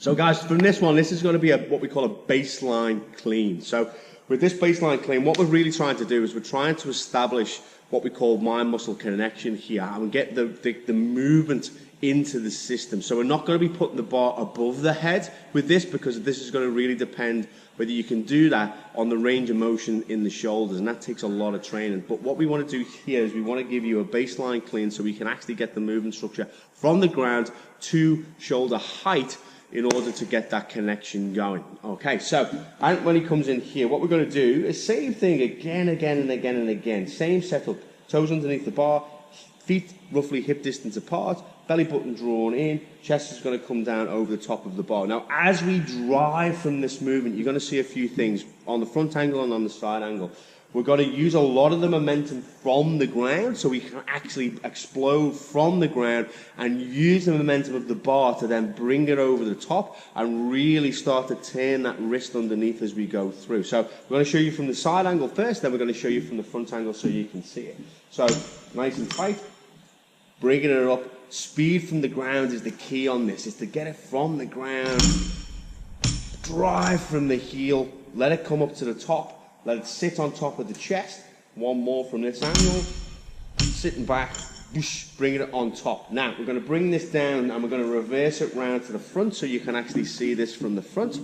So guys, from this one, this is going to be what we call a baseline clean. So with this baseline clean, what we're really trying to do is we're trying to establish what we call mind-muscle connection here and get the movement into the system. So we're not going to be putting the bar above the head with this, because this is going to really depend whether you can do that on the range of motion in the shoulders, and that takes a lot of training. But what we want to do here is we want to give you a baseline clean so we can actually get the movement structure from the ground to shoulder height in order to get that connection going. Okay, so when he comes in here, what we're going to do is same thing again and again. Same setup, toes underneath the bar, feet roughly hip distance apart, belly button drawn in, chest is going to come down over the top of the bar. Now, as we drive from this movement, you're going to see a few things on the front angle and on the side angle. We're going to use a lot of the momentum from the ground, so we can actually explode from the ground and use the momentum of the bar to then bring it over the top and really start to turn that wrist underneath as we go through. So we're going to show you from the side angle first, then we're going to show you from the front angle so you can see it. So nice and tight, bringing it up. Speed from the ground is the key on this, is to get it from the ground, drive from the heel, let it come up to the top, let it sit on top of the chest. One more from this angle, sitting back, whoosh, bringing it on top. Now we're going to bring this down and we're going to reverse it round to the front so you can actually see this from the front.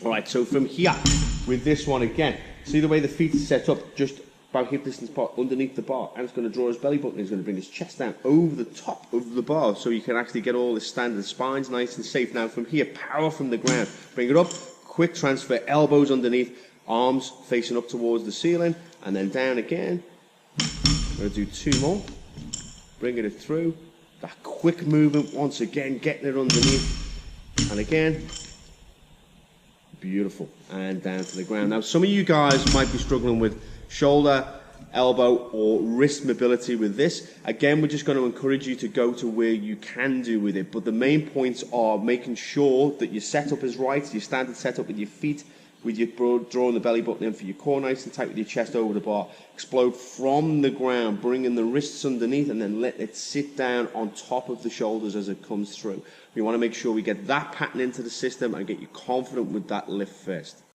Alright, so from here, with this one again, see the way the feet are set up, just about hip distance apart underneath the bar, and it's going to draw his belly button. He's going to bring his chest down over the top of the bar so you can actually get all this standard. Spine's nice and safe. Now from here, power from the ground, bring it up, quick transfer, elbows underneath, arms facing up towards the ceiling, and then down again. I'm going to do two more, bringing it through, that quick movement once again, getting it underneath, and again, beautiful, and down to the ground. Now some of you guys might be struggling with shoulder, elbow or wrist mobility with this. Again, we're just going to encourage you to go to where you can do with it, but the main points are making sure that your setup is right, your standard setup with your feet, with your drawing the belly button in for your core nice and tight with your chest over the bar, explode from the ground, bringing the wrists underneath and then let it sit down on top of the shoulders as it comes through. We want to make sure we get that pattern into the system and get you confident with that lift first.